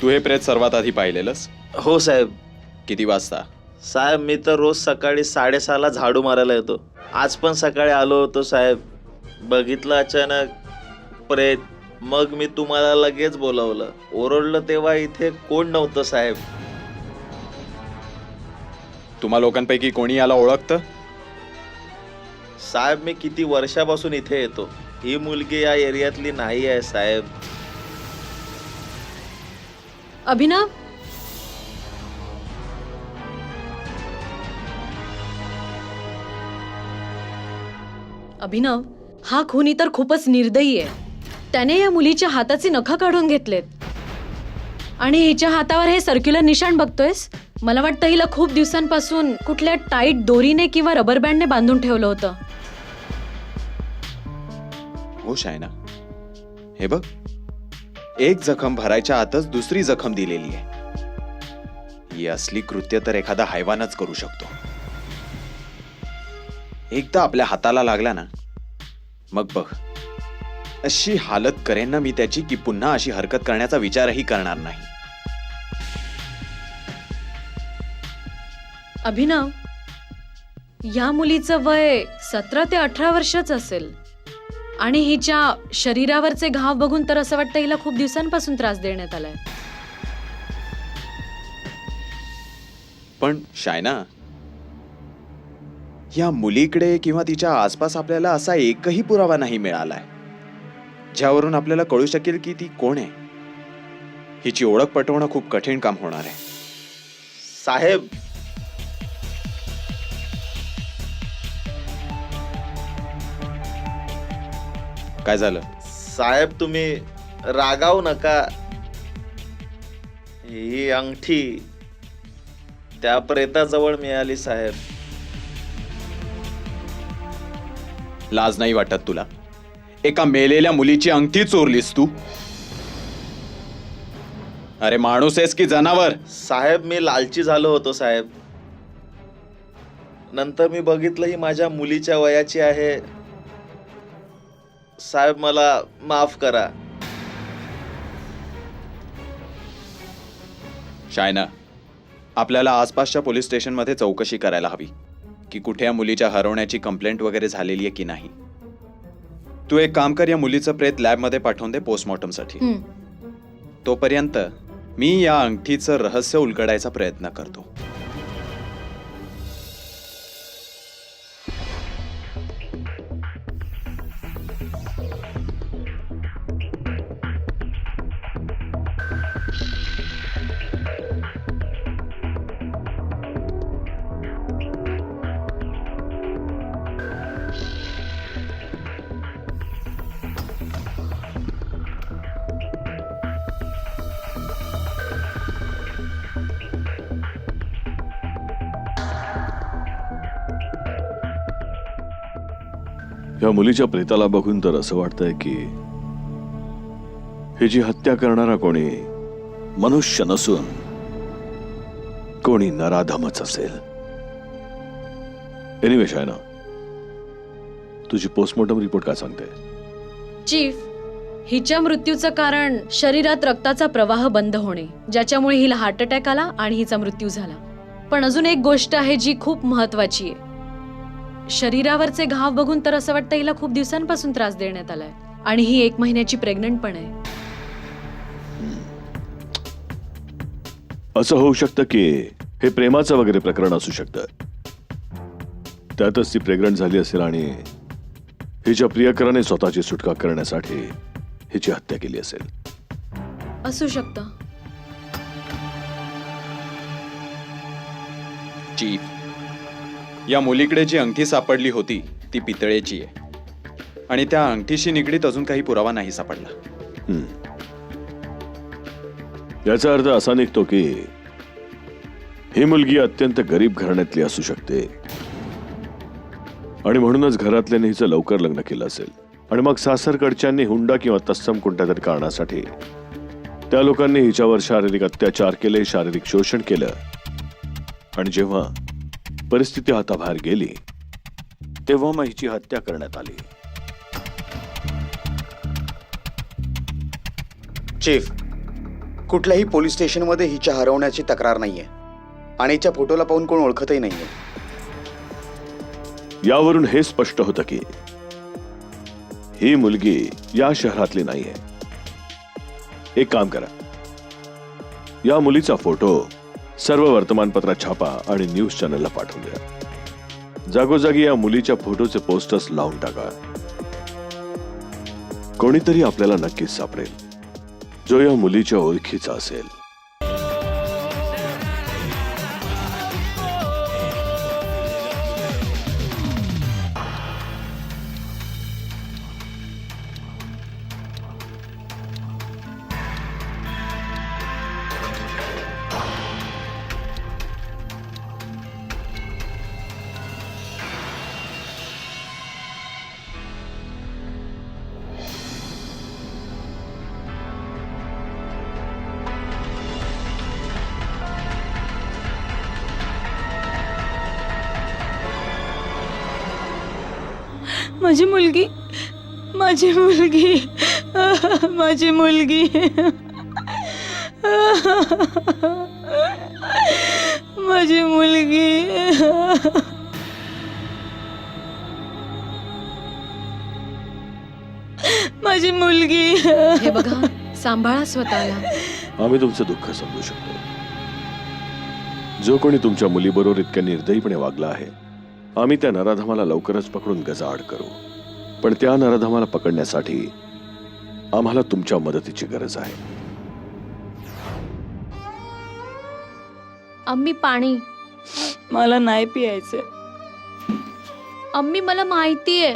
तू हे प्रेत सर्वात आधी पाहिलेलंस? हो साहेब. किती वाजता? साहेब मी तर रोज सकाळी 6:30ला झाडू मारायला येतो. आज पण सकाळी आलो होतो साहेब. बघितलं अचानक प्रेत. मग मी तुम्हाला लगेच बोलवलं. ओरडलं तेव्हा इथे कोण नव्हतं साहेब. तुम्हा लोकांपैकी कोणी याला ओळखतं? साहेब मी किती वर्षापासून इथे येतो. ही मुलगी या एरियातली नाही आहे साहेब. अभिनव, अभिनव, हा खूनी तर खूपच निर्दयी आहे. त्याने या मुलीच्या हाताचे नख काढून घेतलेत आणि हिच्या हातावर हे सर्क्युलर निशाण बघतोयस. मला वाटतं हिला खूप दिवसांपासून कुठल्या टाईट दोरीने किंवा रबर बँडने बांधून ठेवलं होतं. हो शायना, हे बघ, एक जखम भरायच्या आतच दुसरी जखम दिलेली आहे. ही असली कृत्य तर एखादा हैवानच करू शकतो. एकदा आपल्या हाताला लागला ना, मग बघ अशी हालत करेन ना मी त्याची की पुन्हा अशी हरकत करण्याचा विचारही करणार नाही. अभिनव, या मुलीचं वय 17 ते 18 वर्षच असेल आणि हिच्या शरीरावरचे घाव बघून तर असं वाटतं हिला खूप दिवसांपासून त्रास देण्यात आलाय. पण शायना, या मुलीकडे किंवा तिच्या आसपास आपल्याला असा एकही पुरावा नाही मिळालाय ज्यावरून आपल्याला कळू शकेल की ती कोण आहे. हिची ओळख पटवणं खूप कठीण काम होणार आहे. साहेब, काय झालं? साहेब तुम्ही रागावू नका. ही अंगठी त्या प्रेताजवळ मिळाली साहेब. लाज नाही वाटत तुला? एका मेलेल्या मुलीची अंगठी चोरलीस तू? अरे माणूस आहेस की जनावर? साहेब मी लालची झालो होतो साहेब. नंतर मी बघितलं ही माझ्या मुलीच्या वयाची आहे. साहेब मला माफ करा. शायना, आपल्याला आसपासच्या पोलीस स्टेशनमध्ये चौकशी करायला हवी की कुठे या मुलीच्या हरवण्याची कंप्लेंट वगैरे झालेली आहे की नाही. तू एक काम कर, या मुलीचं प्रेत लॅबमध्ये पाठवून दे पोस्टमॉर्टमसाठी. तोपर्यंत मी या अंगठीचं रहस्य उलगडायचा प्रयत्न करतो. या मुलीच्या प्रेताला बघून तर असं वाटतंय की ही जी हत्या करणारा कोणी मनुष्य नसून कोणी नराधमच असेल. एनिवे शायना, तुझी पोस्टमॉर्टम रिपोर्ट काय सांगते? चीफ, हिच्या मृत्यूचं कारण शरीरात रक्ताचा प्रवाह बंद होणे, ज्याच्यामुळे हिला हार्ट अटॅक आला आणि हिचा मृत्यू झाला. पण अजून एक गोष्ट आहे जी खूप महत्वाची आहे. शरीरावरचे घाव बघून तर असं वाटतं हिला खूप दिवसांपासून त्रास देण्यात आलाय आणि ही 1 महिन्याची प्रेग्नंट पण आहे. असं होऊ शकतं की हे प्रेमाचं वगैरे प्रकरण असू शकतं. त्यातच ती प्रेग्नंट झाली असेल आणि हिच्या प्रियकराने स्वतःची सुटका करण्यासाठी हिची हत्या केली असेल. असू शकतं. चीफ, या मुलीकडे जी अंगठी सापडली होती ती पितळेची आहे आणि त्या अंगठीशी निगडीत अजून काही पुरावा नाही सापडला. याचा अर्थ असा निघतो की ही मुलगी अत्यंत गरीब घराण्यातली असू शकते आणि म्हणूनच घरातल्याने हिचं लवकर लग्न केलं असेल आणि मग सासरकडच्यांनी हुंडा किंवा तत्सम कोणत्या तरी कारणासाठी त्या लोकांनी हिच्यावर शारीरिक अत्याचार केले, शारीरिक शोषण केलं आणि जेव्हा परिस्थिती हाताबाहेर गेली तेव्हा मग हिची हत्या करण्यात आली. चीफ, कुठल्याही पोलीस स्टेशनमध्ये हिच्या हरवण्याची तक्रार नाहीये आणि हिच्या फोटोला पाहून कोण ओळखतही नाहीये. यावरून हे स्पष्ट होतं की ही मुलगी या शहरातली नाहीये. एक काम करा, या मुलीचा फोटो सर्व वर्तमानपत्रात छापा आणि न्यूज चॅनलला पाठवून द्या. जागोजागी या मुलीच्या फोटोचे पोस्टर्स लावून टाका. कोणीतरी आपल्याला नक्कीच सापडेल जो या मुलीच्या ओळखीचा असेल. माझी मुलगी माझी मुलगी, माझी मुलगी, माझी मुलगी. माझी मुलगी. हे बघा, सांभाळा स्वतःला. आम्ही तुमचं दुःख समजू शकतो. जो कोणी तुमच्या मुलीबरोबर इतक्या निर्दयीपणे वागला आहे, आम्ही त्या नराधमाला लवकरच पकडून गजाआड करू. पण त्या नराधमाला पकडण्यासाठी आम्हाला तुमच्या मदतीची गरज आहे. अम्मी पाणी. मला नाही पियायचं. अम्मी मला माहितीये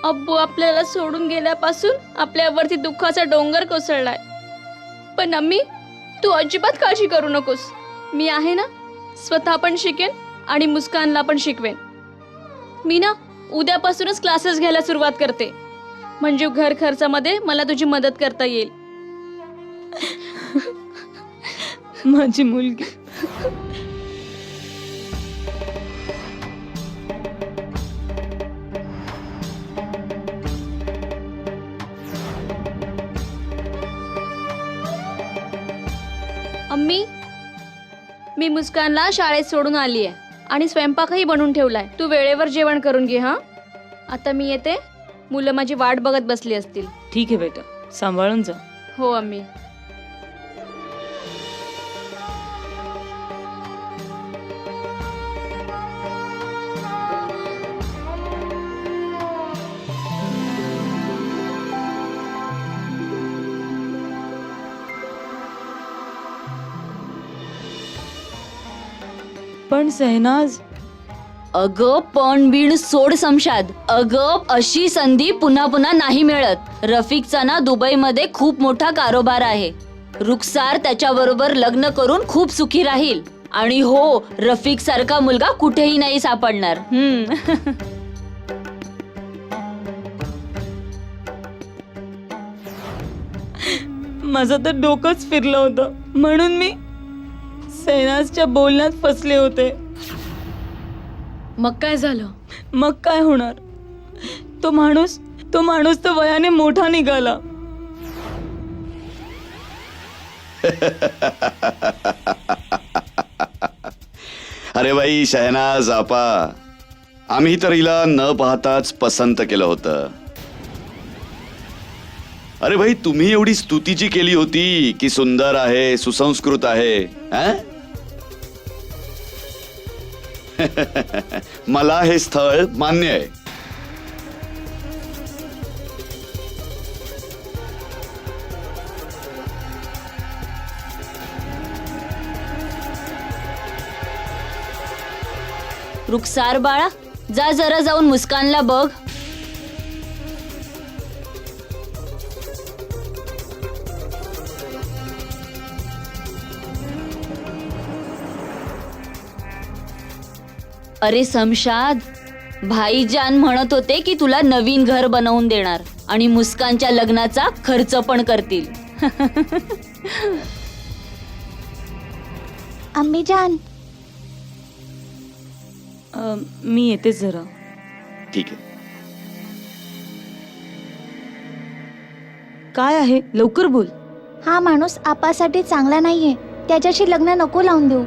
अब्बू आपल्याला सोडून गेल्यापासून आपल्यावरती दुःखाचा डोंगर कोसळलाय. पण अम्मी तू अजिबात काळजी करू नकोस. मी आहे ना, स्वतः पण शिकेन आणि मुस्कानला पण शिकवेन. मी ना उद्यापासूनच क्लासेस घ्यायला सुरुवात करते, म्हणजे घर खर्चामध्ये मला तुझी मदत करता येईल. माझी मुलगी. अम्मी मी मुस्कानला शाळेत सोडून आली आहे आणि स्वयंपाकही बनवून ठेवलाय. तू वेळेवर जेवण करून घे. हा, आता मी येते. मुलं माझी वाट बघत बसली असतील. ठीक आहे बेटा, सांभाळून जा. हो अम्मी. पण सहनाज. अगं पण बीण सोड समशाद. अगं अशी संधी पुन्हा पुन्हा नाही मिळत. रफिकचा ना दुबईमध्ये खूप मोठा कारोबार आहे. रुखसार त्याच्याबरोबर लग्न करून खूप सुखी राहील. आणि हो, रफिक सारखा मुलगा कुठेही नाही सापडणार. माझं तर डोकंच फिरलं होतं, म्हणून मी सहनाजच्या बोलण्यात फसले होते. मग काय झालं? मग काय होणार? तो माणूस तर वयाने मोठा निघाला. अरे बाई शहनाज आपा, आम्ही तर हिला न पाहताच पसंत केलं होतं. अरे भाई, तुम्ही एवढी स्तुतीची केली होती की सुंदर आहे, सुसंस्कृत आहे. मला हे स्थळ मान्य आहे. रुखसार बाळा, जा जरा जाऊन मुस्कानला बघ. अरे समशाद, भाईजान म्हणत होते की तुला नवीन घर बनवून देणार आणि मुस्कानच्या लग्नाचा खर्च पण करतील. अम्मी जान. मी येते जरा. ठीक आहे. काय आहे, लवकर बोल. हा माणूस आपासाठी चांगला नाहीये. त्याच्याशी लग्न नको लावून देऊ.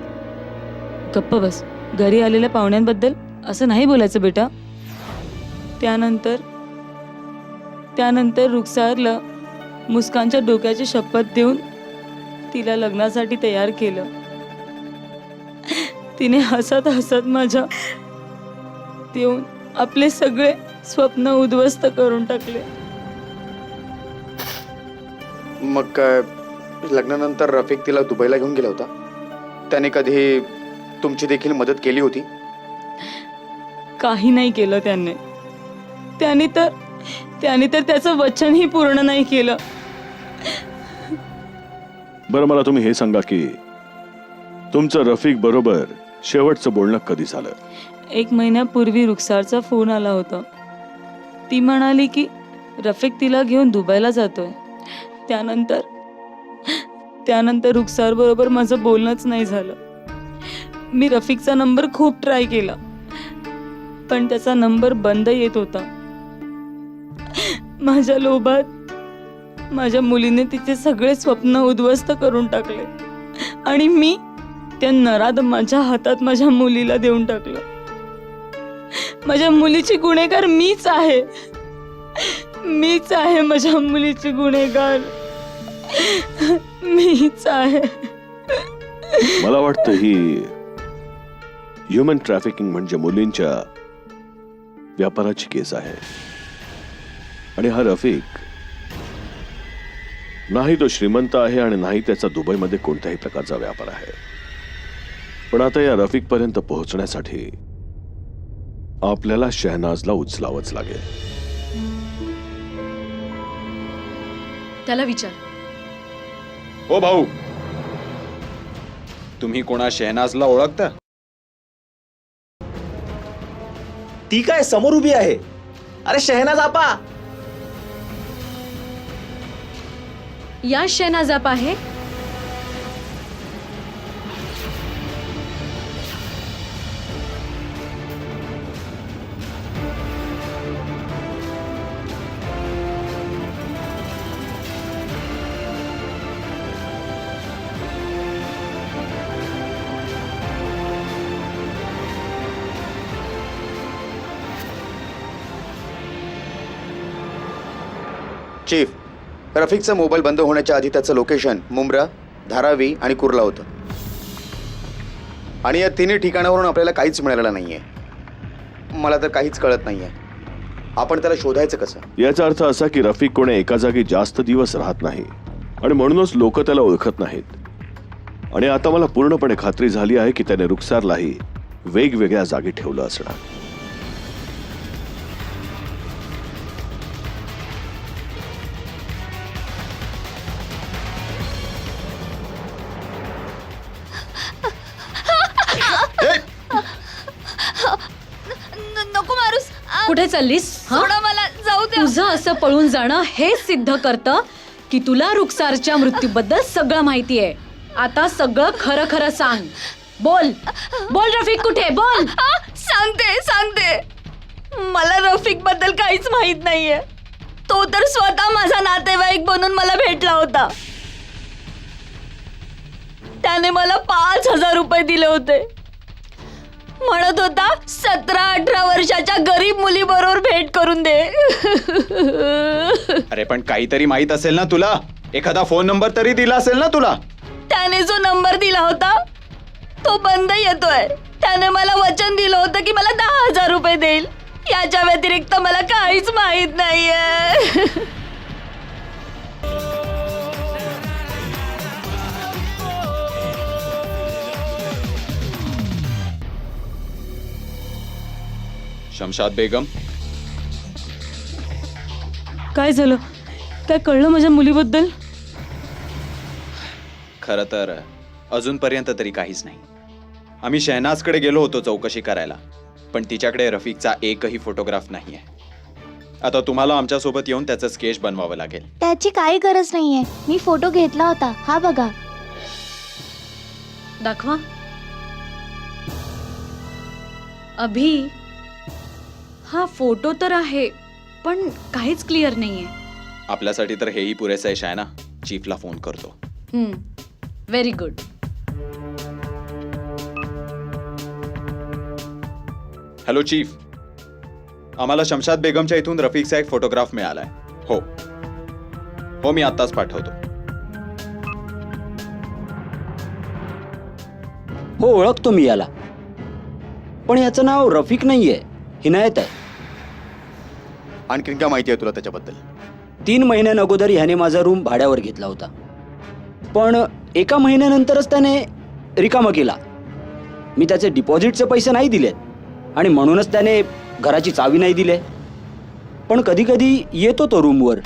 गप्प बस. घरी आलेल्या पाहुण्यांबद्दल असं नाही बोलायचं बेटा. त्यानंतर रुखसारला मुस्कानच्या डोक्याची शपथ देऊन तिला लग्नासाठी तयार केलं. तिने हसत हसत माझ्या देऊन आपले सगळे स्वप्न उद्ध्वस्त करून टाकले. मग काय, लग्नानंतर रफिक तिला दुबईला घेऊन गेला होता? त्याने कधी तुमची देखील मदत केली होती? काही नाही केलं त्याने तर त्याचं वचनही पूर्ण नाही केलं. बरं, मला तुम्ही हे सांगा की तुमचं रफिक बरोबर शेवटचं बोलणं कधी झालं? 1 महिन्यापूर्वी रुखसारचा फोन आला होता. ती म्हणाली की रफिक तिला घेऊन दुबईला जातोय. त्यानंतर रुखसार बरोबर माझं बोलणंच नाही झालं. मी रफिकचा नंबर खूप ट्राय केला, पण त्याचा नंबर बंद येत होता. माझ्या लोभात माझ्या मुलीने तिचे सगळे स्वप्न उद्ध्वस्त करून टाकले आणि मी त्या नराध माझ्या हातात माझ्या मुलीला देऊन टाकलं. माझ्या मुलीची गुन्हेगार मीच आहे. मीच आहे माझ्या मुलीची गुन्हेगार. मीच आहे. मला वाटतं ही ह्युमन ट्रॅफिकिंग म्हणजे मुलींच्या व्यापाराची केस आहे. आणि हा रफिक नाही तो श्रीमंत आहे आणि नाही त्याचा दुबईमध्ये कोणत्याही प्रकारचा व्यापार आहे. पण आता या रफिक पर्यंत पोहोचण्यासाठी आपल्याला शहनाजला उचलावंच लागेल. त्याला विचार. ओ भाऊ, तुम्ही कोणा शहनाजला ओळखता? ती काय समोर उभी आहे. अरे शहनाज आपा. या शहनाज आपा आहे. चीफ, रफिकचा मोबाईल बंद होण्याच्या आधी त्याचं लोकेशन मुंब्रा, धारावी आणि कुर्ला होतं. आणि या तिन्ही ठिकाणावरून आपल्याला काहीच मिळालेलं नाहीये. मला तर काहीच कळत नाहीये. आपण त्याला शोधायचं कसं? याचा अर्थ असा की रफिक कोणी एका जागी जास्त दिवस राहत नाही आणि म्हणूनच लोक त्याला ओळखत नाहीत. आणि आता मला पूर्णपणे खात्री झाली आहे की त्याने रुखसारलाही वेगवेगळ्या जागी ठेवलं असणार. नको मारूस. कुठे चाललीस? हा? सोडा मला, जाऊ द्या. तुझं असं पळून जाणं हे सिद्ध करतं की तुला रुखसारच्या मृत्यूबद्दल सगळं माहिती आहे. आता सगळं खरं खरं सांग. बोल बोल, रफिक कुठे? बोल. सांगते. मला रफिक बद्दल काहीच माहित नाहीये. तो तर स्वतः माझा नातेवाईक बनून मला भेटला होता. त्याने मला 5,000 रुपये दिले होते. म्हणत होता 17-18 वर्षाच्या गरीब मुली बरोबर भेट करून दे. अरे पण काहीतरी माहित असेल ना तुला. एखादा फोन नंबर तरी दिला असेल ना तुला. त्याने जो नंबर दिला होता तो बंद येतोय. त्याने मला वचन दिलं होतं की मला 10,000 रुपये देईल. याच्या व्यतिरिक्त मला काहीच माहित नाहीये. शमशाद बेगम, काय झालं? काय कळलं माझ्या मुलीबद्दल? खरं तर अजूनपर्यंत तरी काहीच नाही. आम्ही शहनाजकडे गेलो होतो चौकशी करायला, पण तिच्याकडे रफिकचा एकही फोटोग्राफ नाहीये. आता तुम्हाला आमच्यासोबत येऊन त्याचं स्केच बनवावं लागेल. त्याची काही गरज नाहीये. मी फोटो घेतला होता. हा बघा. दाखवा. अभि, हा फोटो तर आहे पण काहीच क्लिअर नाहीये. आपल्यासाठी तर हेही पुरेसं आहे शायना. चीफला फोन करतो. Very good. हॅलो चीफ, आम्हाला शमशाद बेगमच्या इथून रफिकचा एक फोटोग्राफ मिळालाय. हो मी आत्ताच पाठवतो. हो, ओळखतो मी याला. पण याचं नाव रफिक नाहीये, हिनायत आहे. आणखीन काय माहिती आहे तुला त्याच्याबद्दल? 3 महिन्यां अगोदर ह्याने माझा रूम भाड्यावर घेतला होता. पण 1 महिन्यानंतरच त्याने रिकामा केला. मी त्याचे डिपॉझिटचे पैसे नाही दिलेत आणि म्हणूनच त्याने घराची चावी नाही दिले. पण कधी कधी येतो तो रूमवर.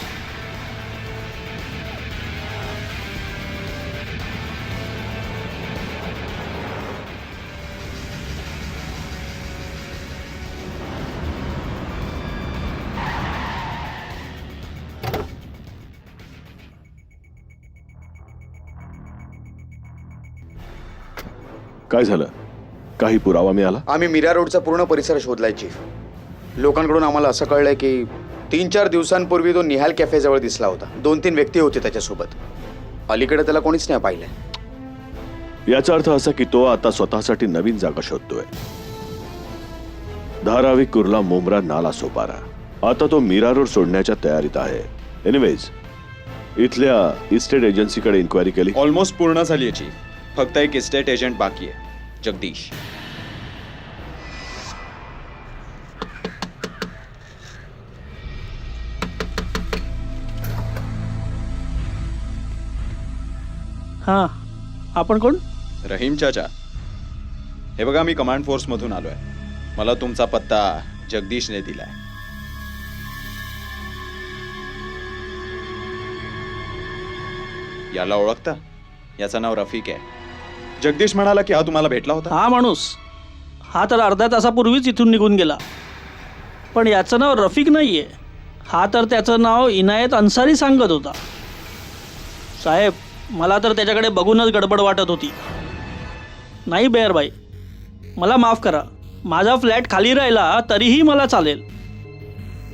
काय झालं? काही पुरावा मिळाला? आम्ही मीरा रोडचा पूर्ण परिसर शोधलाय चीफ. लोकांकडून आम्हाला असं कळलंय की 3-4 दिवसांपूर्वी तो निहाल कॅफेजवळ दिसला होता. 2-3 व्यक्ती होते त्याच्यासोबत. अलीकडे त्याला कोणीच नाही पाहिलंय. याचा अर्थ असा की तो आता स्वतःसाठी नवीन जागा शोधतोय. धारावी, कुर्ला, मुंब्रा, नाला, सोपारा. आता तो मीरा रोड सोडण्याच्या तयारीत आहे. एनिवेज, इथल्या इस्टेट एजन्सीकडे इन्क्वायरी केली? ऑलमोस्ट पूर्ण झाली आहे चीफ. फक्त एक इस्टेट एजंट बाकी आहे, जगदीश. हां, आपण कोण? रहीम चाचा, हे बघा मी कमांड फोर्स मधून आलोय. मला तुमचा पत्ता जगदीशने दिलाय. याला ओळखता? याचं नाव रफिक आहे. जगदीश म्हणाला की हा तुम्हाला भेटला होता. हा माणूस, हा तर अर्ध्या तासापूर्वीच इथून निघून गेला. पण याचं नाव रफिक नाहीये. हा तर त्याचं नाव इनायत अन्सारी सांगत होता. साहेब, मला तर त्याच्याकडे बघूनच गडबड वाटत होती. नाही बेअरबाई, मला माफ करा. माझा फ्लॅट खाली राहिला तरीही मला चालेल,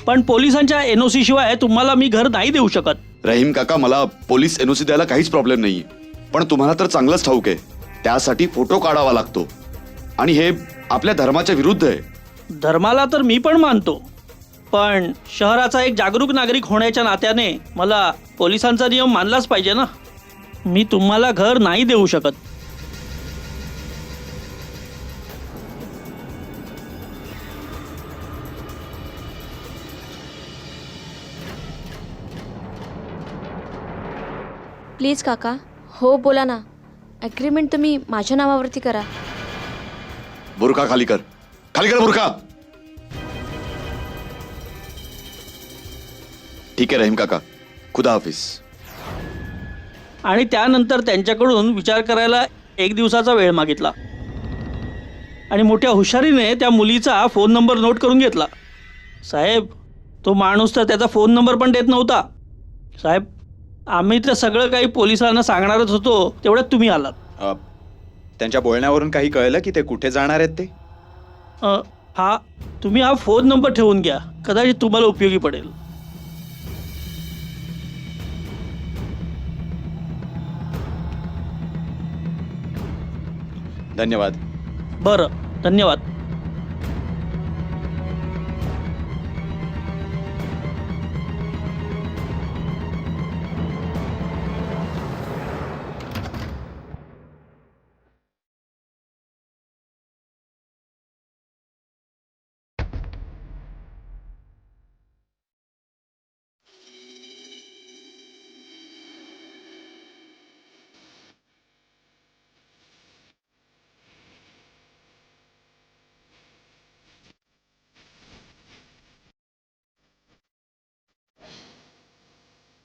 पण पोलिसांच्या NOC शिवाय तुम्हाला मी घर नाही देऊ शकत. रहीम काका, मला पोलीस NOC द्यायला काहीच प्रॉब्लेम नाही, पण तुम्हाला तर चांगलंच ठाऊक आहे त्यासाठी फोटो काढावा लागतो आणि हे आपल्या धर्माच्या विरुद्ध आहे. धर्माला तर मी पण मानतो, पण शहराचा एक जागरूक नागरिक होण्याच्या नात्याने मला पोलिसांचा नियम मानलाच पाहिजे ना. मी तुम्हाला घर नाही देऊ शकत. प्लीज काका, हो बोला ना. ॲग्रीमेंट तुम्ही माझ्या नावावरती करा. बुरखा खाली कर, खाली कर बुरखा. ठीक आहे रहीम काका, खुदा हाफिज. आणि त्यानंतर त्यांच्याकडून विचार करायला 1 दिवसाचा वेळ मागितला आणि मोठ्या हुशारीने त्या मुलीचा फोन नंबर नोट करून घेतला. साहेब, तो माणूस तर त्याचा फोन नंबर पण देत नव्हता. साहेब, आम्ही तर सगळं काही पोलिसांना सांगणारच होतो, तेवढ्यात तुम्ही आलात. त्यांच्या बोलण्यावरून काही कळलं की ते कुठे जाणार आहेत ते? तुम्ही हा फोन नंबर ठेवून घ्या, कदाचित तुम्हाला उपयोगी पडेल. धन्यवाद. बरं, धन्यवाद.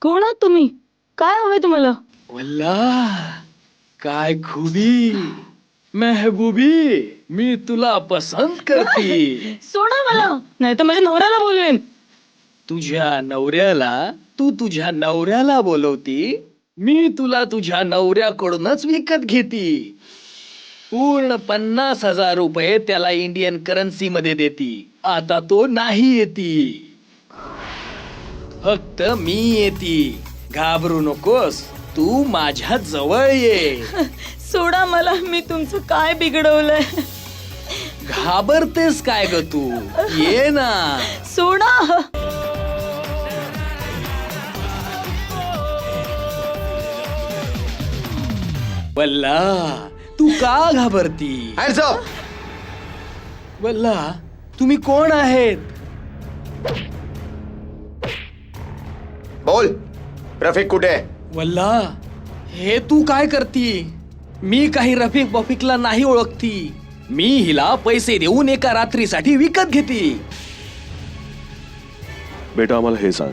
कोण आहात तुम्ही? काय हवंय तुम्हाला? वल्ला, काय खूबी महबूबी, मी तुला पसंत करती. सोडा मला, नाही तर माझ्या नवऱ्याला बोलवेन. तुझ्या नवऱ्याला? तू तुझ्या नवऱ्याला बोलवती? मी तुला तुझ्या नवऱ्याकडूनच विकत घेती. पूर्ण 50,000 रुपये त्याला इंडियन करन्सी मध्ये देती. आता तो नाही येती, फक्त मी येती. घाबरू नकोस, तू माझ्या जवळ ये. सोडा मला, मी तुमचं काय बिघडवलंय? घाबरतेस काय ग तू? ये ना. सोडा. वल्ला, तू का घाबरती? Hands up! वल्ला, तुम्ही कोण आहेत? बोल, रफिक कुठे आहे? वल्ला, हे तू काय करती? मी काही रफिक बफिकला नाही ओळखती. मी हिला पैसे देऊन एका रात्रीसाठी विकत घेती. बेटा, आम्हाला हे सांग,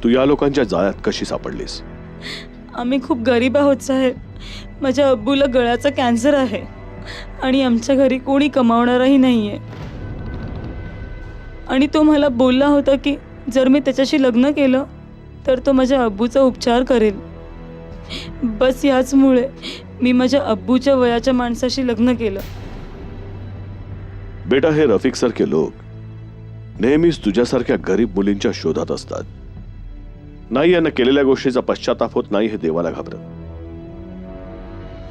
तू या लोकांच्या जाळ्यात कशी सापडलीस? आम्ही खूप गरीब आहोत साहेब. माझ्या अब्बूला गळ्याचा कॅन्सर आहे आणि आमच्या घरी कोणी कमावणारही नाहीये. आणि तो मला बोलला होता की जर मी त्याच्याशी लग्न केलं तर तो माझ्या अब्बूचा उपचार करेल. बस याचमुळे मी माझ्या अब्बूच्या वयाच्या माणसाशी लग्न केलं. बेटा, हे रफिक सारखे लोक नेहमीच तुझ्यासारख्या गरीब मुलींच्या शोधात असतात. नाही यांना केलेल्या गोष्टीचा पश्चाताप होत नाही हे देवाला घाबरत.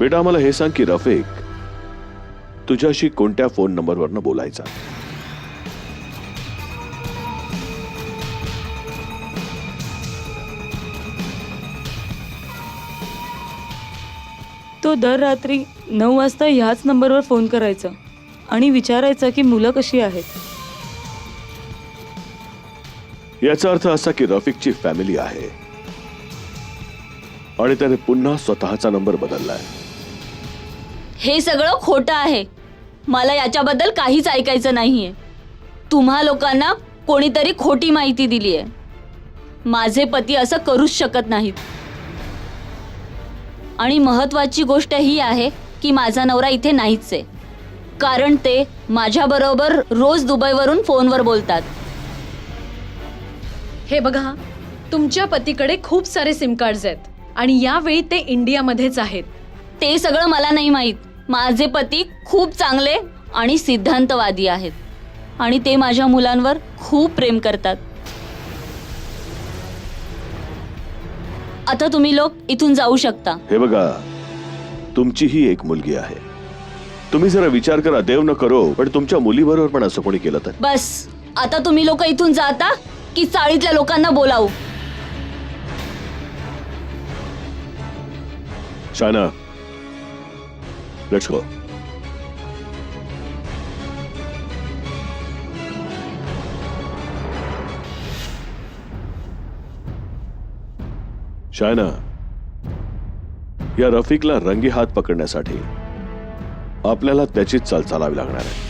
बेटा मला हे सांग की रफिक तुझ्याशी कोणत्या फोन नंबरवरनं बोलायचा? तो दर रात्री 9 वाजता ह्याच नंबरवर फोन करायचा आणि विचारायचा की मुलं कशी आहेत. याचा अर्थ असा की रफिकची फॅमिली आहे आणि त्याने पुन्हा स्वतःचा नंबर बदललाय. हे सगळं खोटं आहे. मला याच्याबद्दल काहीच ऐकायचं नाहीये. तुम्हा लोकांना कोणीतरी खोटी माहिती दिली आहे. माझे पती असं करूच शकत नाहीत. आणि महत्वाची गोष्ट ही आहे की माझा नवरा इथे नाहीच आहे, कारण ते माझ्याबरोबर रोज दुबईवरून फोनवर बोलतात. हे बघा, तुमच्या पतीकडे खूप सारे सिम कार्ड्स आहेत आणि यावेळी ते इंडियामध्येच आहेत. ते सगळं मला नाही माहीत. माझे पती खूप चांगले आणि सिद्धांतवादी आहेत आणि ते माझ्या मुलांवर खूप प्रेम करतात. आता तुम्ही लोक इथून जाऊ शकता. हे बघा, तुमचीही एक मुलगी आहे. तुम्ही जरा विचार करा. देव न करो पण तुमच्या मुलीबरोबर पण असं कोणी केलं तर. बस आता तुम्ही लोक इथून जाता की चाळीतल्या लोकांना बोलावू? Shaina, let's go. शायना, या रफिकला रंगी हात पकडण्यासाठी आपल्याला त्याचीच चाल चालावी लागणार आहे.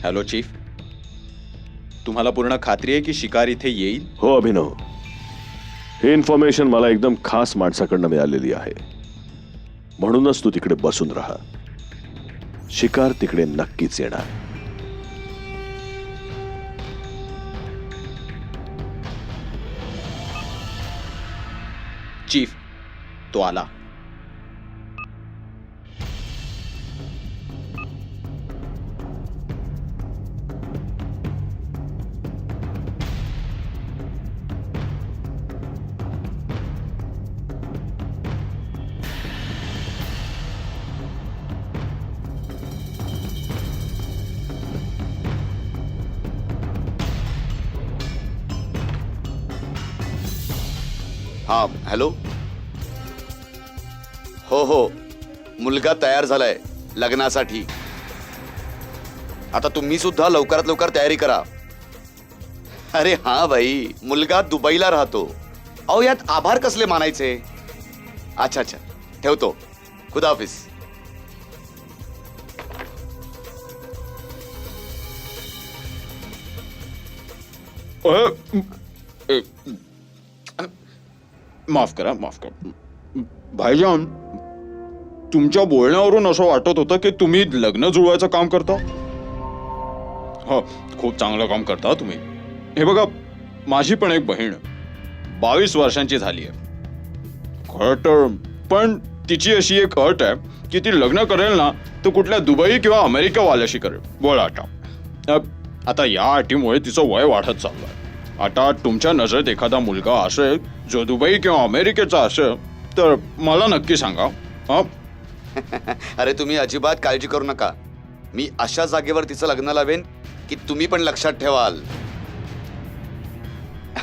हॅलो चीफ, तुम्हाला पूर्ण खात्री आहे की शिकार इथे येईल? हो अभिनव, ही इन्फॉर्मेशन मला एकदम खास माणसाकडनं मिळालेली आहे. म्हणूनच तू तिकडे बसून राहा. शिकार तिकडे नक्कीच येणार. चीफ, तो आला. हा हॅलो. हो हो, मुलगा तयार झालाय लग्नासाठी. आता तुम्ही सुद्धा लवकरात लवकर तयारी करा. अरे हा भाई, मुलगा दुबईला राहतो. अहो यात आभार कसले मानायचे? अच्छा अच्छा, ठेवतो. खुदाहाफिज. माफ करा, माफ करा भाईजान. तुमच्या बोलण्यावरून असं वाटत होतं की तुम्ही लग्न जुळवायचं काम करता. हो, खूप चांगलं काम करता तुम्ही. हे बघा, माझी पण एक बहीण 22 वर्षांची झाली आहे. खरं तर पण तिची अशी एक अट आहे की ती लग्न करेल ना तर कुठल्या दुबई किंवा अमेरिकावाल्याशी करेल. बोला आता या अटीमुळे तिचं वय वाढत चाललंय. आता तुमच्या नजरेत एखादा मुलगा असेल जो दुबई किंवा अमेरिकेचा असेल तर मला नक्की सांगा. हा अरे तुम्ही अजिबात काळजी करू नका. मी अशा जागेवर तिचं लग्न लावेन की तुम्ही पण लक्षात ठेवाल.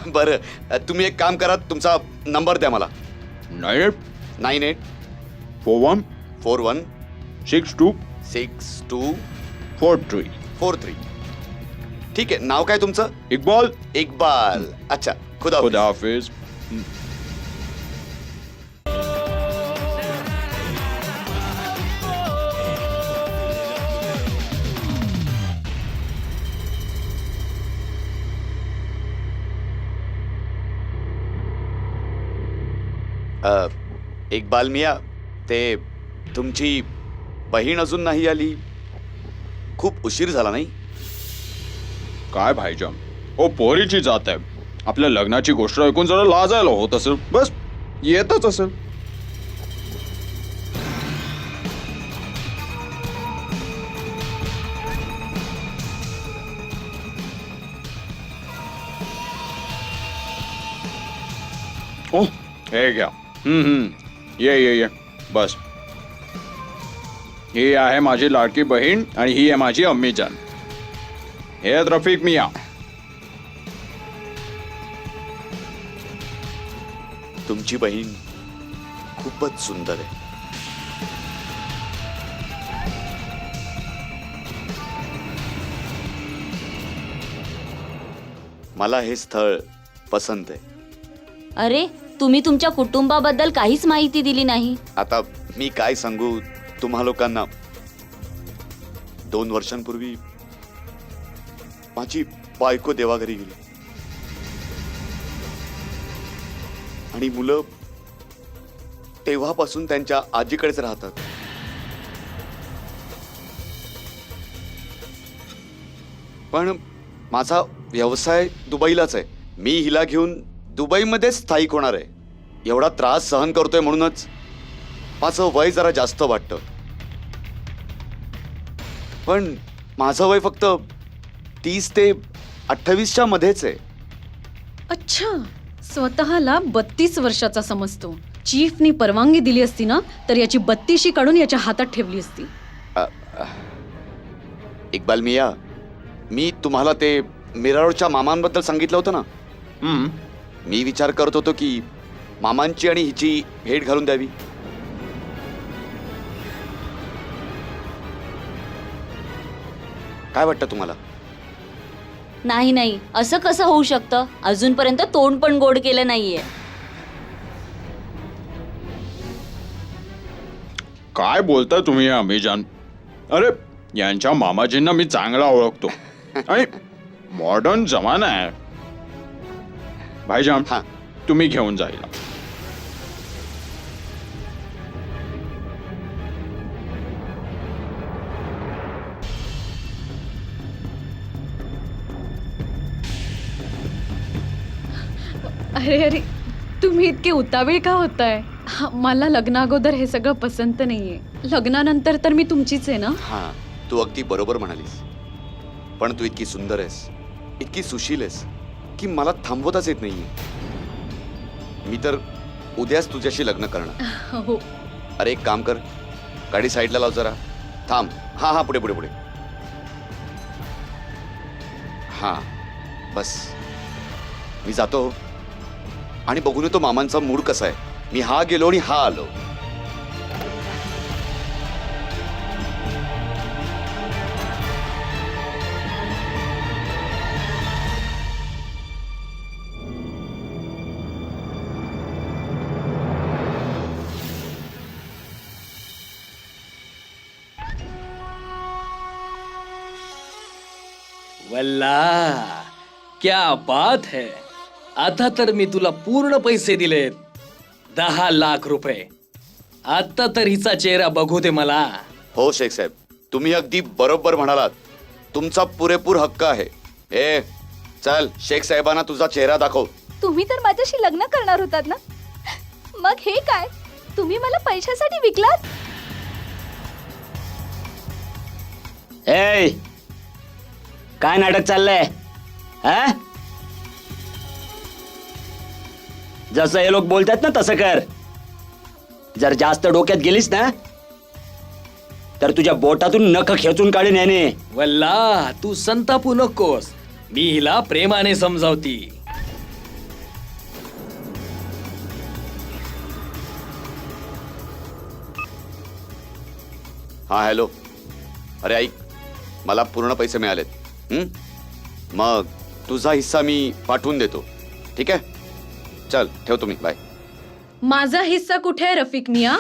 बरं, तुम्ही एक काम करा, तुमचा नंबर द्या मला. 98 41 41 62 62 43. ठीक आहे. नाव काय तुमचं? इक्बाल. इक्बाल. अच्छा, खुदा खुदाहाफिज. इक्बाल मिया, ते तुमची बहीण अजून नाही आली. खूप उशीर झाला नाही? काय भाईजान, ओ पोरीची जात आहे. आपल्या लग्नाची गोष्ट ऐकून जरा लाजायला होत असेल, बस येतच असेल. ओ हे घ्या. ये बस. ही आहे माझी लाडकी बहीण आणि ही आहे माझी अम्मीजान. हे आहेत रफिक मिया. तुमची बहीण खूपच सुंदर आहे. मला हे स्थळ पसंत आहे. अरे तुम्ही तुमच्या कुटुंबाबद्दल काहीच माहिती दिली नाही. आता मी काय सांगू तुम्हा लोकांना. 2 वर्षांपूर्वी माझी बायको देवाघरी गेली आणि मुलं तेव्हापासून त्यांच्या आजीकडेच राहतात. पण माझा व्यवसाय दुबईलाच आहे. मी हिला घेऊन दुबईमध्येच स्थायिक होणार आहे. एवढा त्रास सहन करतोय म्हणूनच माझं वय जरा जास्त वाटतं. पण माझं वय फक्त 30 ते 28च्या मध्येच आहे. अच्छा, स्वतःला 32 वर्षाचा समजतो. चीफनी परवानगी दिली असती ना तर याची 32शी काढून याच्या हातात ठेवली असती. इक्बाल मिया, मी तुम्हाला ते मिरारोडच्या मामांबद्दल सांगितलं होतं ना. मी विचार करत होतो की मामांची आणि हिची भेट घालून द्यावी. काय वाटतं तुम्हाला? नाही नाही, असं कसं होऊ शकतं? अजूनपर्यंत तोंड पण गोड केलं नाहीये. काय बोलताय तुम्ही अम्मीजान? अरे यांच्या मामाजींना मी चांगला ओळखतो आणि मॉडर्न जमाना आहे. भाईजान, हां. तुम्ही घेऊन जाईल. अरे अरे, तुम्ही इतके उतावीळ का होताय? मला लग्ना अगोदर हे सगळं पसंत नाहीये. लग्नानंतर तर मी तुमचीच आहे ना. हां, तू अगदी बरोबर म्हणालीस. पण तू इतकी सुंदर आहेस, इतकी सुशील आहेस की मला थांबवताच येत नाहीये. मी तर उद्याच तुझ्याशी लग्न करणार. हो. अरे एक काम कर, गाडी साईडला लाव जरा. थांब. हां हां, पुढे पुढे पुढे. हां बस. मी जातो आणि बघून येतो मामांचा मूड कसा आहे. मी हा गेलो आणि हा आलो. वल्ला, क्या बात है. आता तर मी तुला पूर्ण पैसे दिलेत. 10 लाख रुपये. आता तर हिचा चेहरा बघू दे मला. हो शेख साहेब, तुम्ही अगदी बरोबर म्हणालात. तुमचा पुरेपूर हक्क आहे. ए चल, शेख साहेबांना तुझा चेहरा दाखव. तुम्ही तर माझ्याशी लग्न करणार होतात ना, मग हे काय? तुम्ही मला पैशासाठी विकलात? ए, काय नाटक चाललंय? हा? जसं हे लोक बोलतात ना तसं कर. जर जास्त डोक्यात गेलीस ना तर तुझ्या बोटातून नख खेचून काढीन याने. वल्ला, तू संतापू नकोस. मी हिला प्रेमाने समजावती. हा हॅलो. अरे ऐक, मला पूर्ण पैसे मिळालेत. मग तुझा हिस्सा मी पाठवून देतो. ठीक आहे, चल ठेवतो मी. बाय. माझा हिस्सा कुठे आहे रफिक मिया?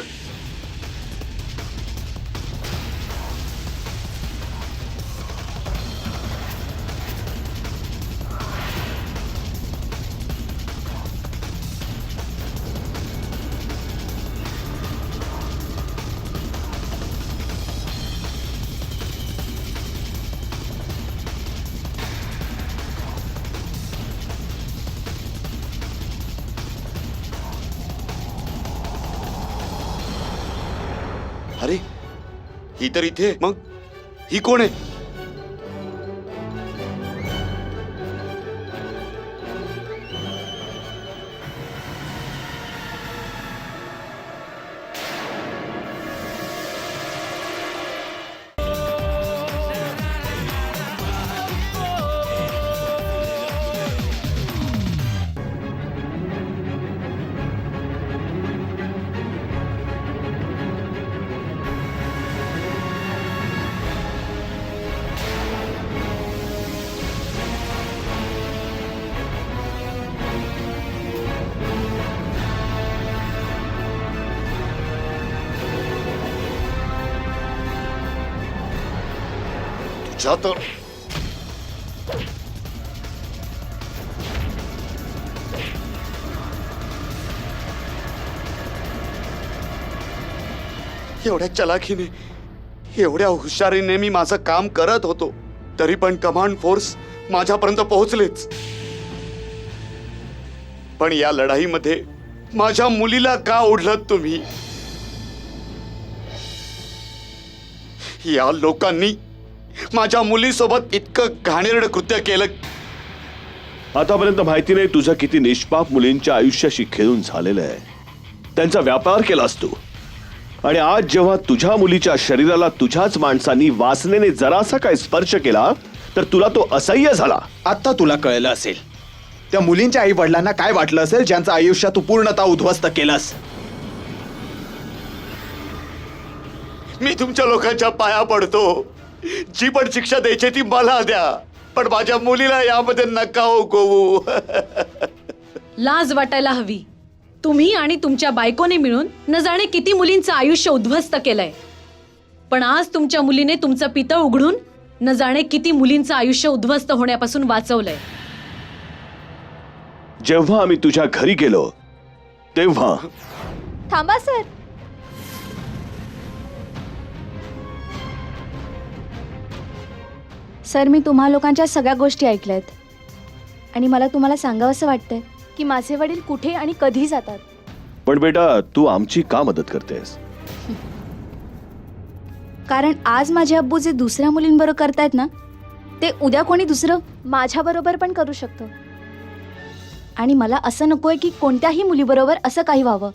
अरे ही तर इथे आहे. मग ही कोण आहे? तुझ्या तर एवढ्या चलाखीने, एवढ्या हुशारीने मी माझं काम करत होतो, तरी पण कमांड फोर्स माझ्यापर्यंत पोहोचलेच. पण या लढाईमध्ये माझ्या मुलीला का ओढलत तुम्ही? या लोकांनी माझ्या मुलीसोबत इतकं घाणेरडं कृत्य केलं. आतापर्यंत माहिती नाही तुझं किती निष्पाप मुलींच्या आयुष्याशी खेळून झालेलं आहे. त्यांचा व्यापार केलास तू, आणि आज जेव्हा तुझ्या मुलीच्या शरीराला तुझ्याच माणसांनी वासनेने जरासा काय स्पर्श केला तर तुला तो असह्य झाला. आता तुला कळलं असेल त्या मुलींच्या आई वडिलांना काय वाटलं असेल ज्यांचं आयुष्य तू पूर्णतः उद्ध्वस्त केलंस. मी तुमच्या लोकांच्या पाया पडतो, जी पण शिक्षा द्यायची ती मला द्या, पण माझ्या मुलीला यामध्ये नका गोवू. लाज वाटायला हवी. तुम्ही आणि तुमच्या बायकोने मिळून न जाणे किती मुलींचं आयुष्य उद्ध्वस्त केलंय, पण आज तुमच्या मुलीने तुमचं पितळ उघडून न जाणे किती मुलींचं आयुष्य उद्ध्वस्त होण्यापासून वाचवलंय. जेव्हा आम्ही तुझ्या घरी गेलो तेव्हा थांबा सर. सर, मी तुम्हा लोकांच्या सगळ्या गोष्टी ऐकल्यात आणि मला तुम्हाला सांगावंसं वाटतंय की माझे वडील कुठे आणि कधी जातात. पण बेटा तू आमची का मदत करतेस? कारण आज माझे अब्बू जे दुसऱ्या मुलींबरोबर करतायत ना, ते उद्या कोणी दुसरं माझ्याबरोबर पण करू शकतं. आणि मला असं नकोय की कोणत्याही मुलीबरोबर असं काही व्हावं.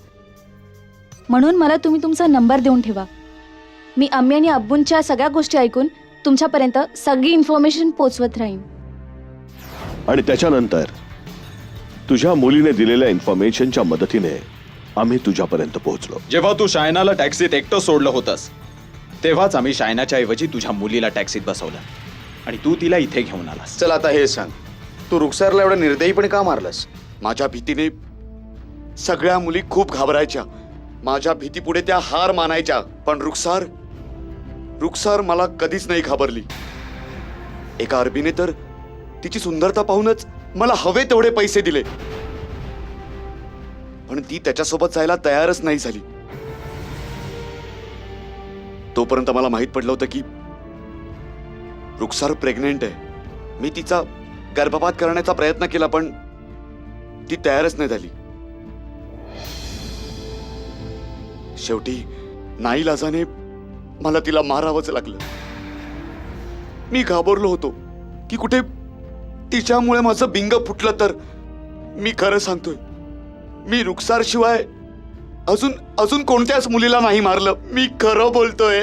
म्हणून मला तुम्ही तुमचा नंबर देऊन ठेवा. मी अम्मी आणि अब्बूंच्या सगळ्या गोष्टी ऐकून तुमच्यापर्यंत सगळी इन्फॉर्मेशन पोचवत राहीन. आणि त्याच्यानंतर तुझ्या मुलीने दिलेल्या इन्फॉर्मेशनच्या मदतीने आम्ही तुझ्यापर्यंत पोहोचलो. जेव्हा तू शायनाला टॅक्सीत एकटं सोडलं होतंस तेव्हाच आम्ही शायनाच्या ऐवजी तुझ्या मुलीला टॅक्सीत बसवलं आणि तू तिला इथे घेऊन आलास. चल आता हे सांग, तू रुखसारला एवढं निर्दयीपणे का मारलंस? माझ्या भीतीने सगळ्या मुली खूप घाबरायच्या. माझ्या भीतीपुढे त्या हार मानायच्या. पण रुखसार मला कधीच नाही घाबरली. एका अरबीने तर तिची सुंदरता पाहूनच मला हवे तेवढे पैसे दिले, पण ती त्याच्यासोबत जायला तयारच नाही झाली. तोपर्यंत मला माहित पडलं होतं की रुखसार प्रेग्नेंट आहे. मी तिचा गर्भपात करण्याचा प्रयत्न केला पण ती तयारच नाही झाली. शेवटी नाईलाजाने मला तिला मारावंच लागलं. मी घाबरलो होतो की कुठे तिच्यामुळे माझं बिंग फुटलं तर. मी खरं सांगतोय, मी रुखसार शिवाय अजून कोणत्याच मुलीला नाही मारलं. मी खरं बोलतोय.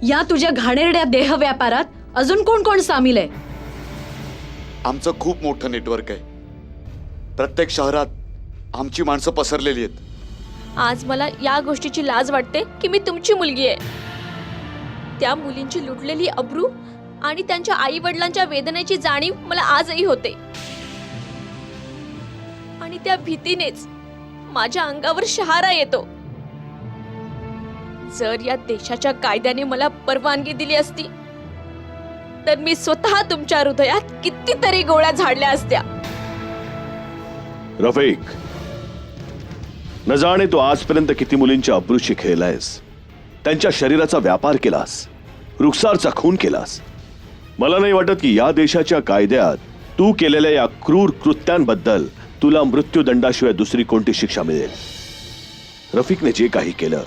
या तुझ्या घाणेरड्या देह व्यापारात अजून कोण कोण सामील आहे? आमचं खूप मोठं नेटवर्क आहे. प्रत्येक शहरात आमची माणसं पसरलेली आहेत. आज मला या गोष्टीची लाज वाटते की मी तुमची मुलगी आहे. त्या मुलींची लुटलेली अब्रू आणि त्यांच्या आई वडिलांच्या वेदनेची जाणीव मला आजही होते. आणि त्या भीतीनेच माझ्या अंगावर शहारा येतो. जर या देशाच्या कायद्याने मला परवानगी दिली असती तर मी स्वतः तुमच्या हृदयात कितीतरी गोळ्या झाडल्या असत्या. रफिक, न जाणे तू आजपर्यंत किती मुलींच्या अब्रूशी खेळलायस, त्यांच्या शरीराचा व्यापार केलास, रुखसारचा खून केलास. मला नाही वाटत की या देशाच्या कायद्यात तू केलेल्या या क्रूर कृत्यांबद्दल तुला मृत्यूदंडाशिवाय दुसरी कोणती शिक्षा मिळेल. रफिकने जे काही केलं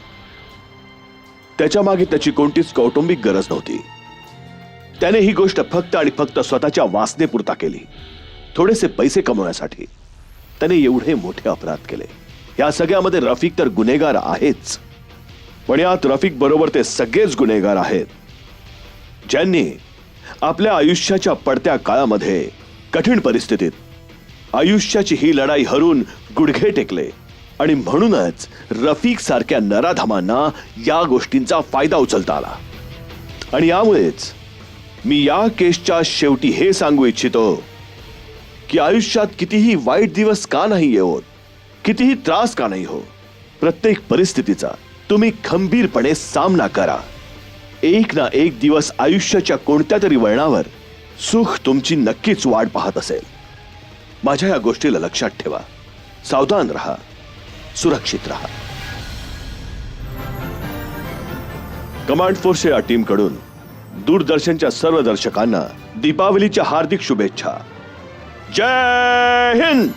त्याच्या मागे त्याची कोणतीच कौटुंबिक गरज नव्हती. त्याने ही गोष्ट फक्त आणि फक्त स्वतःच्या वासनेपुरता केली. थोडेसे पैसे कमवण्यासाठी त्याने एवढे मोठे अपराध केले. या सगळ्यामध्ये रफिक तर गुन्हेगार आहेच, पण यात रफिक बरोबर ते सगळेच गुन्हेगार आहेत ज्यांनी आपल्या आयुष्याच्या पडत्या काळामध्ये कठीण परिस्थितीत आयुष्याची ही लढाई हरून गुडघे टेकले. आणि म्हणूनच रफिक सारख्या नराधमांना या गोष्टींचा फायदा उचलता आला. आणि यामुळेच मी या केसच्या शेवटी हे सांगू इच्छितो की आयुष्यात कितीही वाईट दिवस का नाही येवोत, कितीही त्रास का नाही हो, प्रत्येक परिस्थितीचा तुम्ही खंबीरपणे सामना करा. एक ना एक दिवस आयुष्याच्या कोणत्या तरी वळणावर सुख तुमची नक्कीच वाट पाहत असेल. माझ्या या गोष्टीला लक्षात ठेवा. सावधान रहा, सुरक्षित रहा. कमांड फोर्स या टीम कडून दूरदर्शनच्या सर्व दर्शकांना दीपावलीच्या हार्दिक शुभेच्छा. जय हिंद.